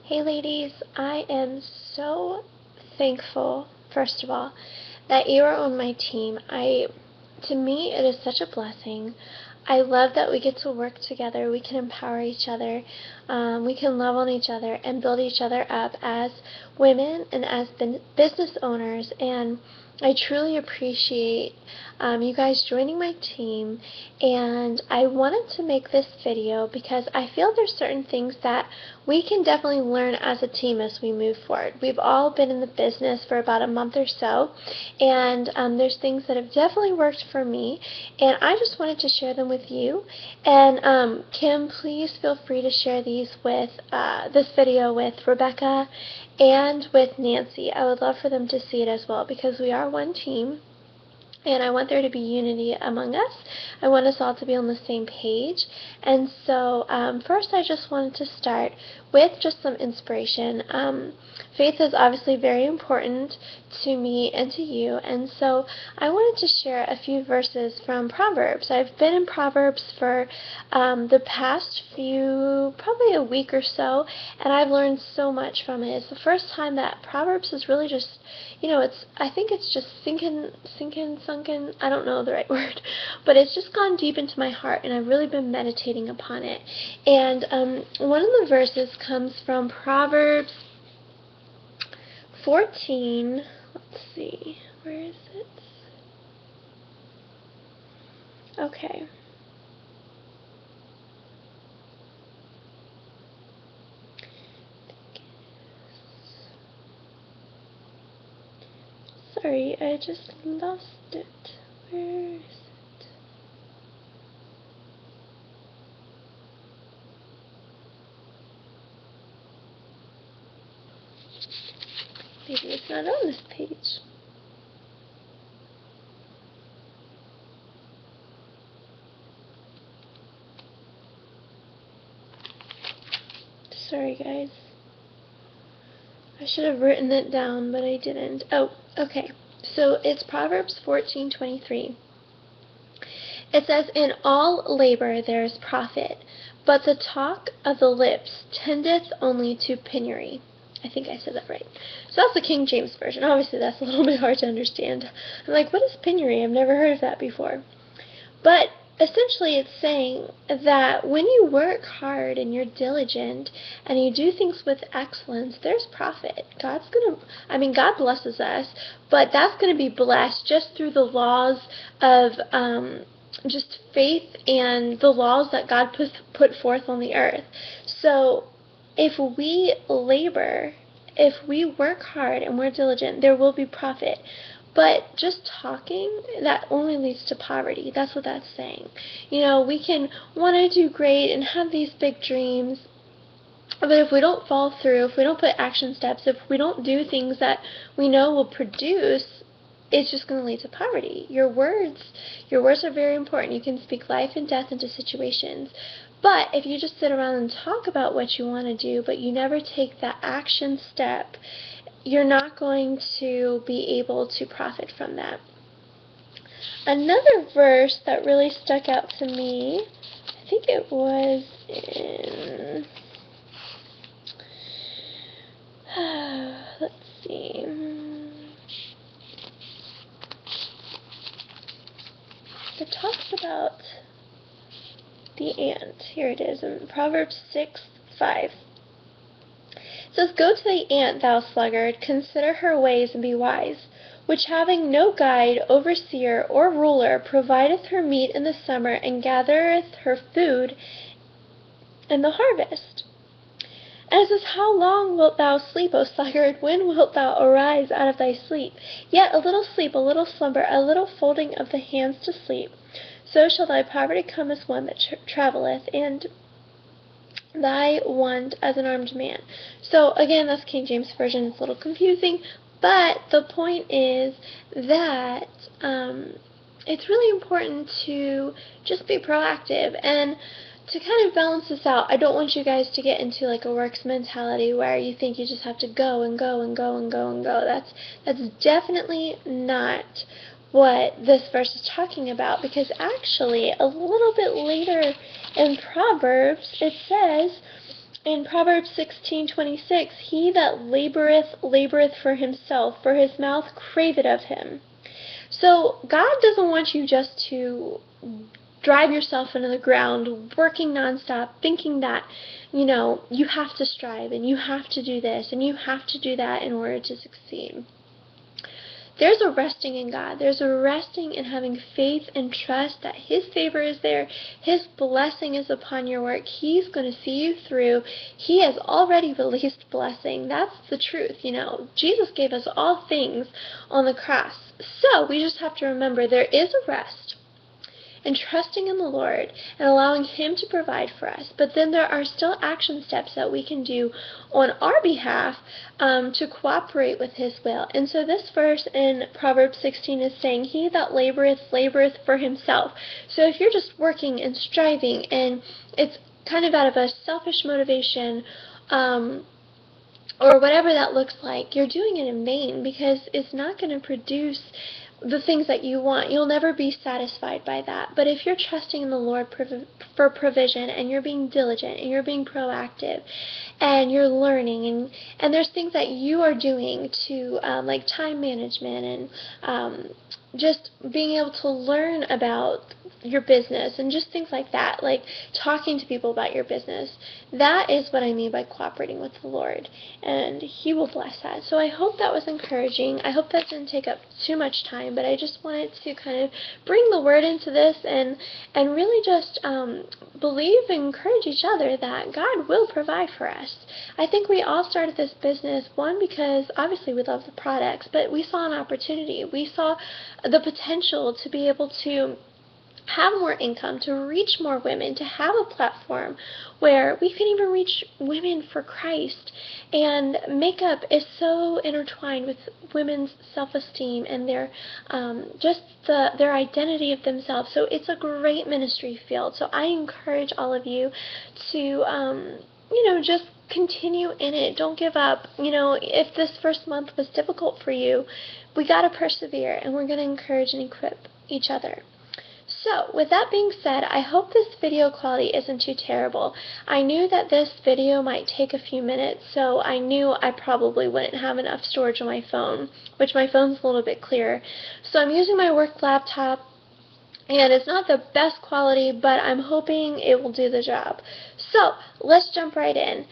Hey ladies, I am so thankful, first of all, that you are on my team. To me, it is such a blessing. I love that we get to work together. We can empower each other. We can love on each other and build each other up as women and as business owners. And I truly appreciate you guys joining my team, and I wanted to make this video because I feel there's certain things that we can definitely learn as a team as we move forward. We've all been in the business for about a month or so, and there's things that have definitely worked for me, and I just wanted to share them with you. And Kim, please feel free to share these with this video with Rebecca and with Nancy. I would love for them to see it as well because we are one team. And I want there to be unity among us. I want us all to be on the same page. And so first I just wanted to start with just some inspiration. Faith is obviously very important to me and to you. And so I wanted to share a few verses from Proverbs. I've been in Proverbs for the past probably a week or so, and I've learned so much from it. It's the first time that Proverbs is really just, I think it's just sunken, I don't know the right word, but it's just gone deep into my heart, and I've really been meditating upon it. And one of the verses comes from Proverbs 14, let's see, where is it? Okay. Sorry, I just lost it. Where is it? Maybe it's not on this page. Sorry, guys. I should have written it down, but I didn't. Oh, okay. So it's Proverbs 14:23. It says, "In all labor there is profit, but the talk of the lips tendeth only to penury." I think I said that right. So that's the King James Version. Obviously, that's a little bit hard to understand. I'm like, what is penury? I've never heard of that before. But essentially it's saying that when you work hard and you're diligent and you do things with excellence, there's profit. God blesses us, but that's going to be blessed just through the laws of just faith and the laws that God put forth on the earth. So if we labor, if we work hard and we're diligent, there will be profit. But just talking, that only leads to poverty. That's what that's saying. We can want to do great and have these big dreams, but if we don't follow through, if we don't put action steps, if we don't do things that we know will produce, it's just going to lead to poverty. Your words are very important. You can speak life and death into situations. But if you just sit around and talk about what you want to do, but you never take that action step, you're not going to be able to profit from that. Another verse that really stuck out to me, I think it was in, let's see, it talks about the ant. Here it is in Proverbs 6:5. It says, "Go to the ant, thou sluggard, consider her ways and be wise, which having no guide, overseer, or ruler, provideth her meat in the summer, and gathereth her food in the harvest." And it says, "How long wilt thou sleep, O sluggard? When wilt thou arise out of thy sleep? Yet a little sleep, a little slumber, a little folding of the hands to sleep. So shall thy poverty come as one that travelleth, and thy want as an armed man." So again, that's King James Version. It's a little confusing, but the point is that it's really important to just be proactive. And to kind of balance this out, I don't want you guys to get into like a works mentality where you think you just have to go and go and go and go and go. That's definitely not what this verse is talking about, because actually a little bit later in Proverbs it says, in Proverbs 16:26, he that laboreth, laboreth for himself, for his mouth craveth of him. So God doesn't want you just to drive yourself into the ground, working nonstop, thinking that, you have to strive and you have to do this and you have to do that in order to succeed. There's a resting in God. There's a resting in having faith and trust that His favor is there. His blessing is upon your work. He's going to see you through. He has already released blessing. That's the truth. Jesus gave us all things on the cross. So we just have to remember there is a rest and trusting in the Lord and allowing Him to provide for us. But then there are still action steps that we can do on our behalf to cooperate with His will. And so this verse in Proverbs 16 is saying, he that laboreth, laboreth for himself. So if you're just working and striving and it's kind of out of a selfish motivation, or whatever that looks like, you're doing it in vain because it's not going to produce the things that you want. You'll never be satisfied by that. But if you're trusting in the Lord for provision and you're being diligent and you're being proactive and you're learning and there's things that you are doing to like time management and just being able to learn about your business and just things like that, like talking to people about your business. That is what I mean by cooperating with the Lord, and He will bless that. So I hope that was encouraging. I hope that didn't take up too much time, but I just wanted to kind of bring the Word into this and really just believe and encourage each other that God will provide for us. I think we all started this business, one, because obviously we love the products, but we saw an opportunity. We saw the potential to be able to have more income, to reach more women, to have a platform where we can even reach women for Christ. And makeup is so intertwined with women's self-esteem and their their identity of themselves. So it's a great ministry field. So I encourage all of you to just continue in it. Don't give up. If this first month was difficult for you, we got to persevere, and we're going to encourage and equip each other. So, with that being said, I hope this video quality isn't too terrible. I knew that this video might take a few minutes, so I knew I probably wouldn't have enough storage on my phone, which my phone's a little bit clearer. So I'm using my work laptop, and it's not the best quality, but I'm hoping it will do the job. So, let's jump right in.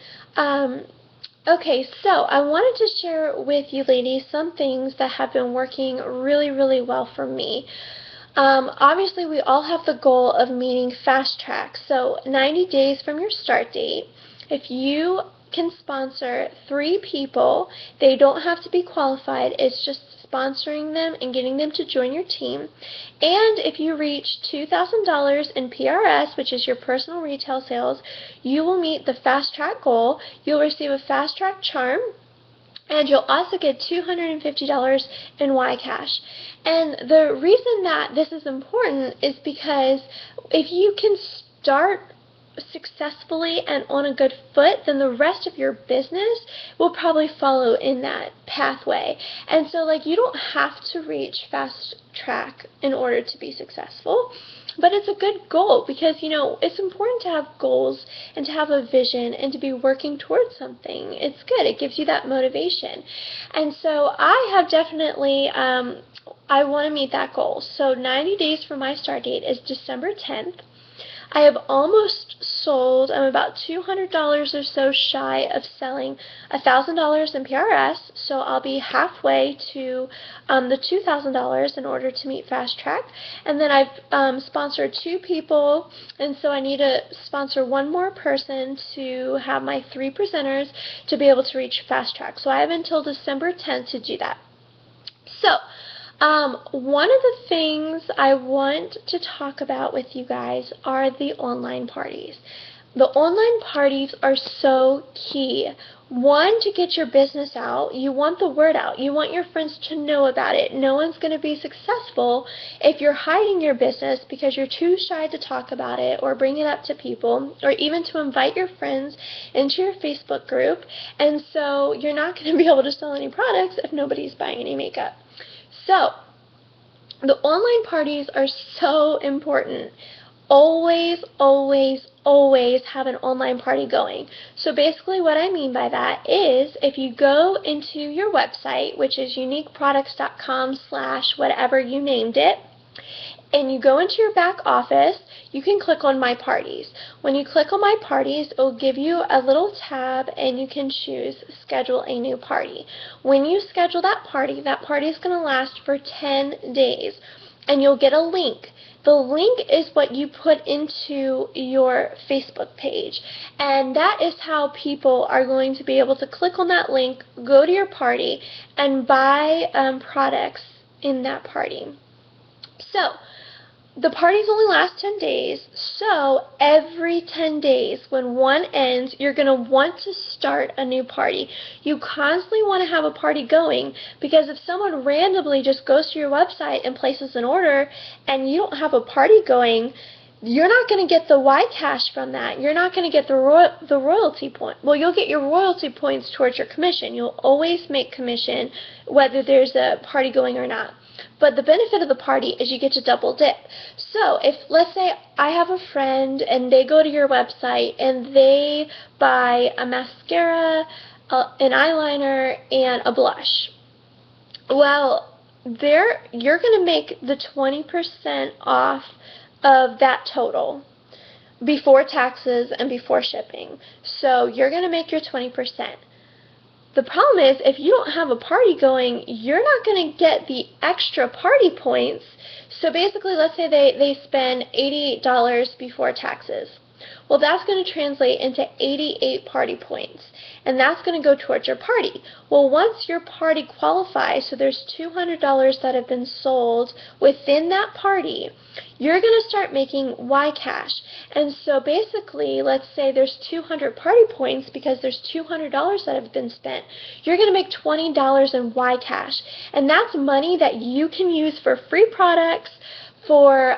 Okay, so I wanted to share with you ladies some things that have been working really, really well for me. Obviously, we all have the goal of meeting Fast Track. So 90 days from your start date, if you can sponsor 3 people, they don't have to be qualified. It's just sponsoring them and getting them to join your team. And if you reach $2,000 in PRS, which is your personal retail sales, you will meet the Fast Track goal. You'll receive a Fast Track charm, and you'll also get $250 in YCash. And the reason that this is important is because if you can start successfully and on a good foot, then the rest of your business will probably follow in that pathway. And so, you don't have to reach Fast Track in order to be successful. But it's a good goal because, it's important to have goals and to have a vision and to be working towards something. It's good. It gives you that motivation. And so I have definitely, I want to meet that goal. So 90 days from my start date is December 10th. I have almost sold, I'm about $200 or so shy of selling $1,000 in PRS, so I'll be halfway to the $2,000 in order to meet Fast Track. And then I've sponsored 2 people, and so I need to sponsor 1 more person to have my 3 presenters to be able to reach Fast Track. So I have until December 10th to do that. So, one of the things I want to talk about with you guys are the online parties. The online parties are so key. 1, to get your business out. You want the word out. You want your friends to know about it. No one's going to be successful if you're hiding your business because you're too shy to talk about it or bring it up to people or even to invite your friends into your Facebook group. And so you're not going to be able to sell any products if nobody's buying any makeup. So, the online parties are so important. always, always, always have an online party going. So basically what I mean by that is if you go into your website, which is uniqueproducts.com/whatever you named it, and you go into your back office, you can click on My Parties. When you click on My Parties, it will give you a little tab and you can choose Schedule a New Party. When you schedule that party is going to last for 10 days and you'll get a link. The link is what you put into your Facebook page, and that is how people are going to be able to click on that link, go to your party, and buy products in that party. So, the parties only last 10 days, so every 10 days, when one ends, you're going to want to start a new party. You constantly want to have a party going, because if someone randomly just goes to your website and places an order and you don't have a party going, you're not going to get the Y-Cash from that. You're not going to get the royalty point. Well, you'll get your royalty points towards your commission. You'll always make commission whether there's a party going or not. But the benefit of the party is you get to double dip. So if, let's say, I have a friend and they go to your website and they buy a mascara, an eyeliner, and a blush. Well, you're going to make the 20% off of that total before taxes and before shipping. So you're going to make your 20%. The problem is, if you don't have a party going, you're not going to get the extra party points. So basically, let's say they spend $88 before taxes. Well, that's going to translate into 88 party points, and that's going to go towards your party. Well, once your party qualifies, so there's $200 that have been sold within that party, you're going to start making Y-Cash. And so basically, let's say there's 200 party points because there's $200 that have been spent. You're going to make $20 in Y-Cash, and that's money that you can use for free products, for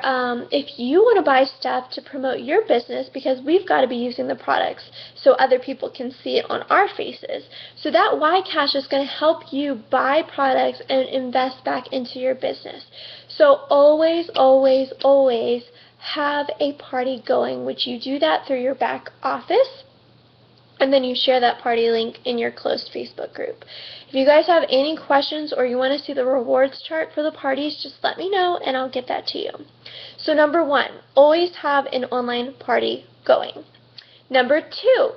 if you want to buy stuff to promote your business, because we've got to be using the products so other people can see it on our faces. So that Y-Cash is going to help you buy products and invest back into your business. So always, always, always have a party going, which you do that through your back office, and then you share that party link in your closed Facebook group. If you guys have any questions or you want to see the rewards chart for the parties, just let me know and I'll get that to you. So number 1, always have an online party going. Number 2,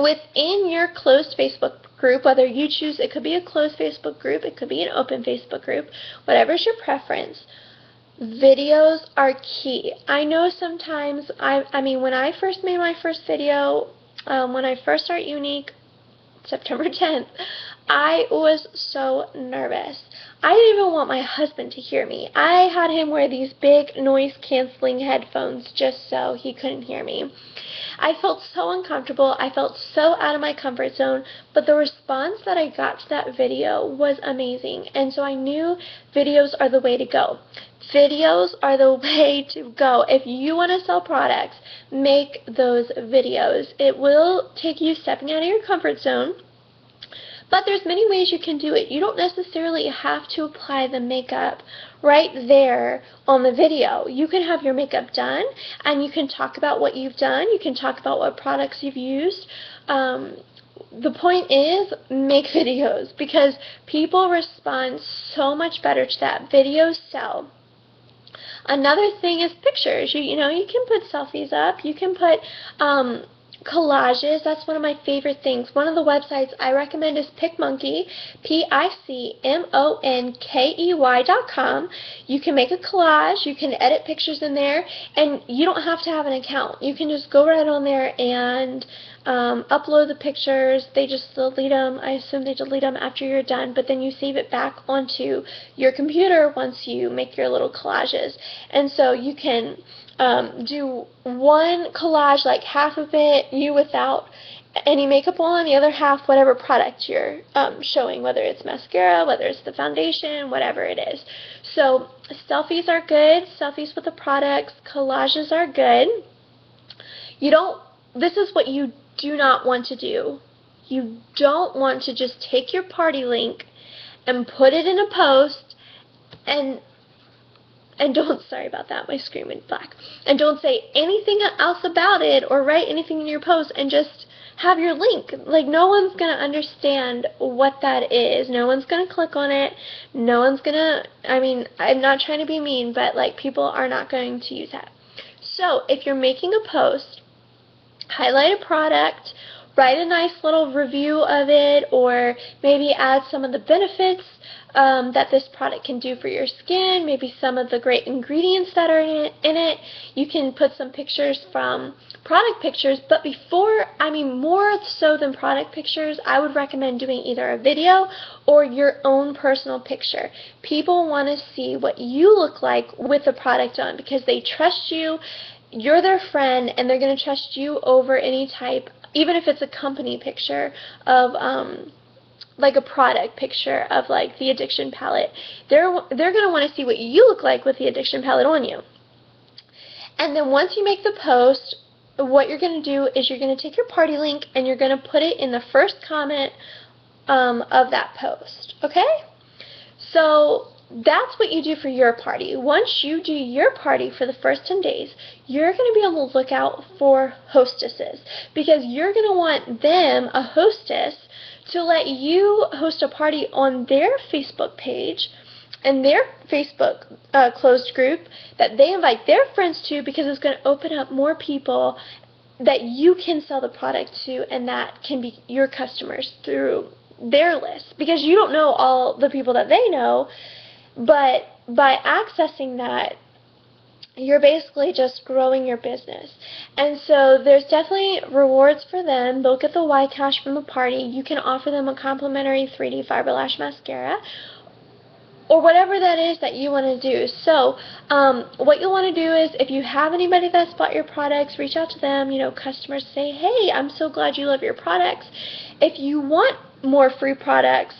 within your closed Facebook group, whether you choose, it could be a closed Facebook group, it could be an open Facebook group, whatever's your preference, videos are key. I know sometimes, I mean, when I first made my first video, when I first started Unique, September 10th, I was so nervous. I didn't even want my husband to hear me. I had him wear these big noise-canceling headphones just so he couldn't hear me. I felt so uncomfortable. I felt so out of my comfort zone, but the response that I got to that video was amazing, and so I knew videos are the way to go. Videos are the way to go. If you want to sell products, make those videos. It will take you stepping out of your comfort zone, but there's many ways you can do it. You don't necessarily have to apply the makeup right there on the video. You can have your makeup done, and you can talk about what you've done. You can talk about what products you've used. The point is, make videos, because people respond so much better to that. Videos sell. Another thing is pictures. You know, you can put selfies up. You can put collages. That's one of my favorite things. One of the websites I recommend is PicMonkey, PicMonkey.com. You can make a collage. You can edit pictures in there, and you don't have to have an account. You can just go right on there and upload the pictures. They just delete them. I assume they delete them after you're done, but then you save it back onto your computer once you make your little collages. And so you can do one collage, like half of it you without any makeup on, the other half whatever product you're showing, whether it's mascara, whether it's the foundation, whatever it is. So selfies are good, selfies with the products, collages are good. This is what you do not want to do. You don't want to just take your party link and put it in a post and and don't, sorry about that, my screen went black, and don't say anything else about it or write anything in your post, and just have your link. Like, no one's going to understand what that is. No one's going to click on it. No one's going to, I mean, I'm not trying to be mean, but like, people are not going to use that. So if you're making a post, highlight a product, write a nice little review of it, or maybe add some of the benefits that this product can do for your skin, maybe some of the great ingredients that are in it. You can put some pictures from product pictures, but more so than product pictures, I would recommend doing either a video or your own personal picture. People want to see what you look like with the product on, because they trust you. You're their friend, and they're going to trust you over any type, even if it's a company picture of like a product picture of like the Addiction Palette. They're going to want to see what you look like with the Addiction Palette on you. And then once you make the post, what you're going to do is you're going to take your party link and you're going to put it in the first comment of that post. Okay? So that's what you do for your party. Once you do your party for the first 10 days, you're going to be on the lookout for hostesses, because you're going to want them, a hostess, to let you host a party on their Facebook page and their Facebook closed group that they invite their friends to, because it's going to open up more people that you can sell the product to, and that can be your customers through their list, because you don't know all the people that they know. But by accessing that, you're basically just growing your business. And so there's definitely rewards for them. They'll get the Y Cash from the party. You can offer them a complimentary 3D Fiber Lash Mascara, or whatever that is that you want to do. So what you'll want to do is, if you have anybody that's bought your products, reach out to them. You know, customers say, hey, I'm so glad you love your products. If you want more free products,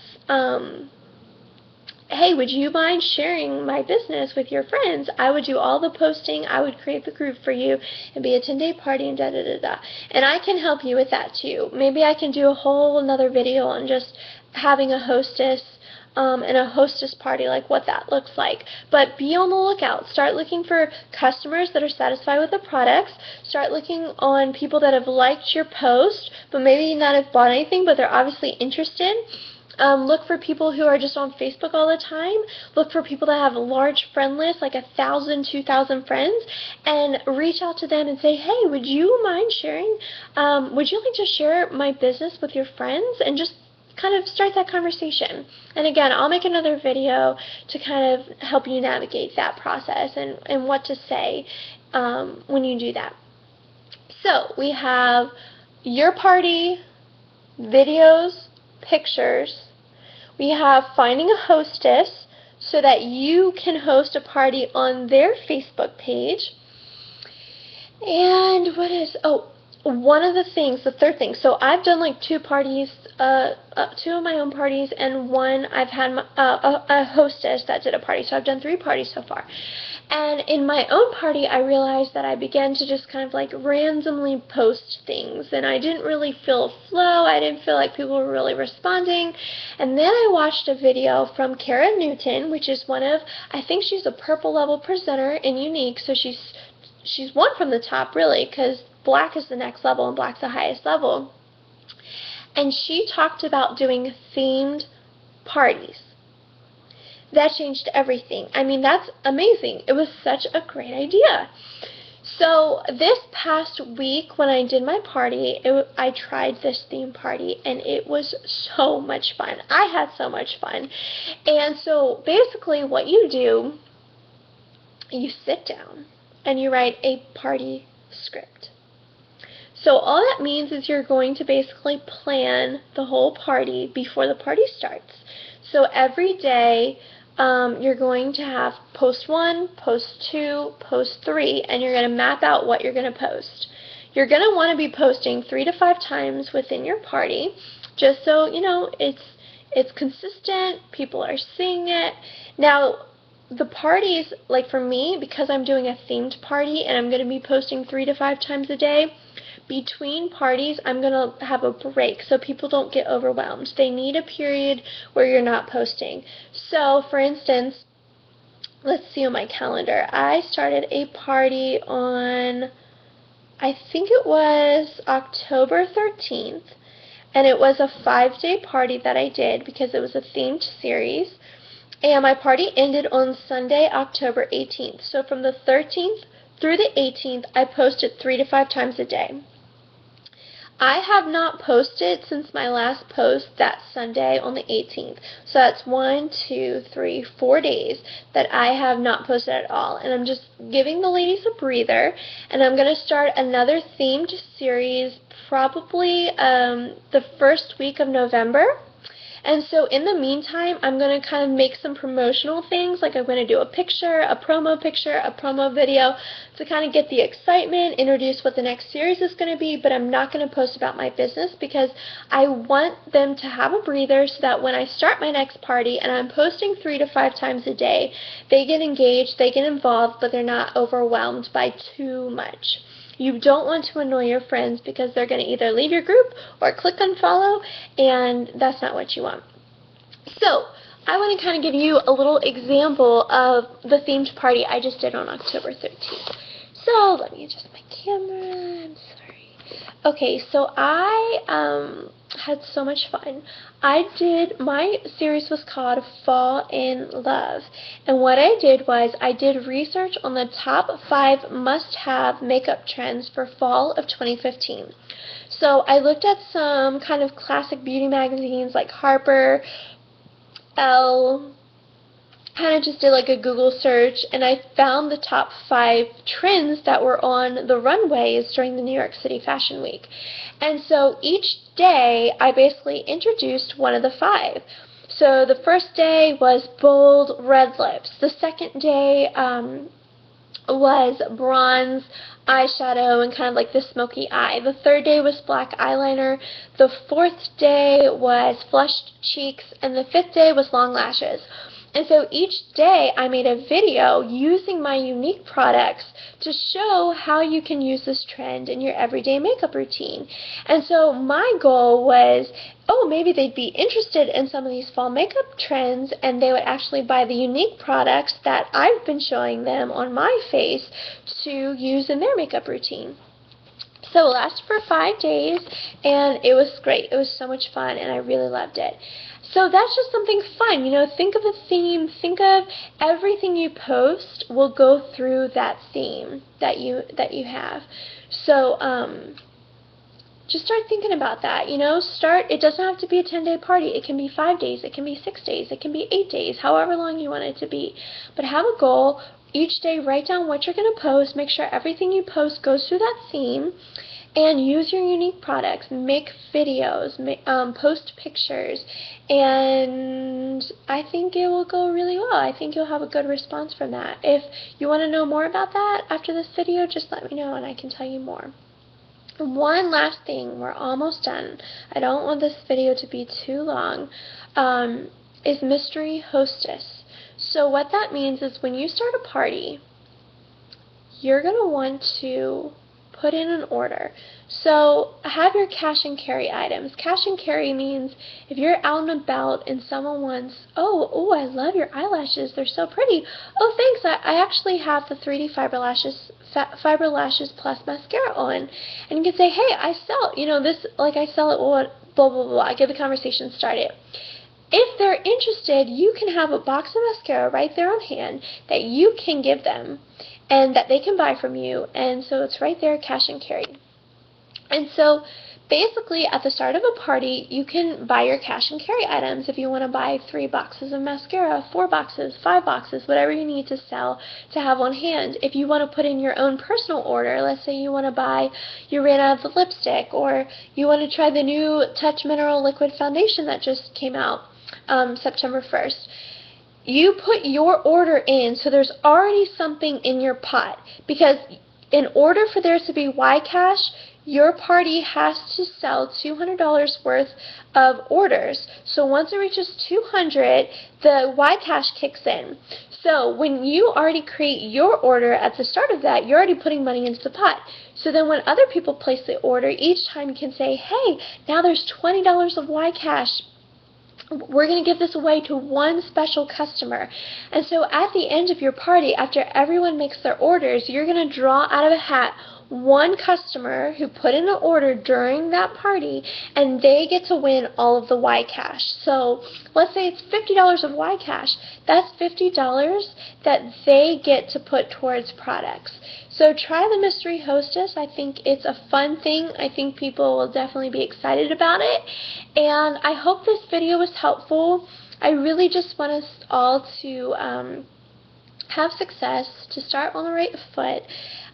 hey, would you mind sharing my business with your friends? I would do all the posting. I would create the group for you and be a 10-day party and da-da-da-da. And I can help you with that too. Maybe I can do a whole another video on just having a hostess and a hostess party, like what that looks like. But be on the lookout. Start looking for customers that are satisfied with the products. Start looking on people that have liked your post, but maybe not have bought anything, but they're obviously interested. Look for people who are just on Facebook all the time. Look for people that have a large friend list, like 1,000, 2,000 friends, and reach out to them and say, hey, would you mind sharing? Would you like to share my business with your friends? And just kind of start that conversation. And again, I'll make another video to kind of help you navigate that process and what to say when you do that. So we have your party, videos, pictures. We have finding a hostess so that you can host a party on their Facebook page. And what is, one of the things, the third thing, so I've done like 2 parties, 2 of my own parties, and one I've had a hostess that did a party, so I've done 3 parties so far. And in my own party, I realized that I began to just kind of like randomly post things, and I didn't really feel a flow. I didn't feel like people were really responding. And then I watched a video from Cara Newton, which is one of, I think she's a purple level presenter in Unique, so she's one from the top really, because black is the next level and black's the highest level. And she talked about doing themed parties. That changed everything. I mean, that's amazing. It was such a great idea. So this past week when I did my party, I tried this theme party, and it was so much fun. I had so much fun. And so basically what you do, you sit down and you write a party script. So all that means is you're going to basically plan the whole party before the party starts. So every day you're going to have post 1, post 2, post 3, and you're going to map out what you're going to post. You're going to want to be posting 3 to 5 times within your party, just so you know it's consistent, people are seeing it. Now, the parties, like for me, because I'm doing a themed party and I'm going to be posting 3 to 5 times a day, between parties, I'm going to have a break so people don't get overwhelmed. They need a period where you're not posting. So, for instance, let's see on my calendar. I started a party on, I think it was October 13th, and it was a 5-day party that I did because it was a themed series. And my party ended on Sunday, October 18th. So from the 13th through the 18th, I posted 3 to 5 times a day. I have not posted since my last post that Sunday on the 18th. So that's 1, 2, 3, 4 days that I have not posted at all. And I'm just giving the ladies a breather. And I'm going to start another themed series probably the first week of November. And so in the meantime, I'm going to kind of make some promotional things, like I'm going to do a picture, a promo video to kind of get the excitement, introduce what the next series is going to be, but I'm not going to post about my business because I want them to have a breather so that when I start my next party and I'm posting 3 to 5 times a day, they get engaged, they get involved, but they're not overwhelmed by too much. You don't want to annoy your friends because they're going to either leave your group or click unfollow, and that's not what you want. So, I want to kind of give you a little example of the themed party I just did on October 13th. So, let me adjust my camera. I'm sorry. Okay, so I had so much fun. My series was called Fall in Love. And what I did was I did research on the top 5 must-have makeup trends for fall of 2015. So I looked at some kind of classic beauty magazines like Harper, Elle, kind of just did like a Google search, and I found the top 5 trends that were on the runways during the New York City Fashion Week. And so each day I basically introduced one of the 5. So the first day was bold red lips. The second day was bronze eyeshadow and kind of like the smoky eye. The third day was black eyeliner. The fourth day was flushed cheeks, and the fifth day was long lashes. And so each day I made a video using my unique products to show how you can use this trend in your everyday makeup routine. And so my goal was, maybe they'd be interested in some of these fall makeup trends and they would actually buy the unique products that I've been showing them on my face to use in their makeup routine. So it lasted for 5 days, and it was great. It was so much fun, and I really loved it. So that's just something fun, think of a theme, think of everything you post will go through that theme that you have. So just start thinking about that, it doesn't have to be a 10-day party. It can be 5 days, it can be 6 days, it can be 8 days, however long you want it to be. But have a goal. Each day write down what you're going to post, make sure everything you post goes through that theme, and use your unique products. Make videos, post pictures, and I think it will go really well. I think you'll have a good response from that. If you want to know more about that after this video, just let me know and I can tell you more. One last thing, we're almost done. I don't want this video to be too long, is Mystery Hostess. So what that means is when you start a party, you're going to want to put in an order. So have your cash and carry items. Cash and carry means if you're out and about and someone wants, I love your eyelashes, they're so pretty. Oh, thanks, I actually have the 3D Fiber Lashes Plus mascara on. And you can say, hey, I sell, this, I sell it, blah, blah, blah. Get the conversation started. If they're interested, you can have a box of mascara right there on hand that you can give them and that they can buy from you, and so it's right there, cash and carry. And so basically at the start of a party, you can buy your cash and carry items if you want to buy 3 boxes of mascara, 4 boxes, 5 boxes, whatever you need to sell to have on hand. If you want to put in your own personal order, let's say you ran out of the lipstick, or you want to try the new Touch Mineral Liquid Foundation that just came out September 1st. You put your order in, so there's already something in your pot, because in order for there to be YCash, your party has to sell $200 worth of orders. So once it reaches 200, the YCash kicks in. So when you already create your order at the start of that, you're already putting money into the pot. So then when other people place the order, each time you can say, hey, now there's $20 of YCash we're going to give this away to one special customer. And so at the end of your party, after everyone makes their orders, you're going to draw out of a hat one customer who put in an order during that party, and they get to win all of the Y Cash. So let's say it's $50 of Y Cash. That's $50 that they get to put towards products. So try the Mystery Hostess. I think it's a fun thing. I think people will definitely be excited about it. And I hope this video was helpful. I really just want us all to have success, to start on the right foot.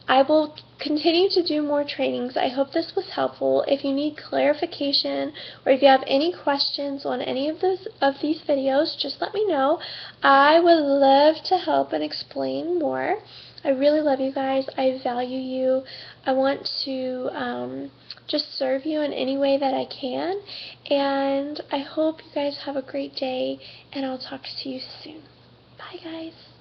I will continue to do more trainings. I hope this was helpful. If you need clarification or if you have any questions on any of these videos, just let me know. I would love to help and explain more. I really love you guys. I value you. I want to just serve you in any way that I can. And I hope you guys have a great day, and I'll talk to you soon. Bye, guys.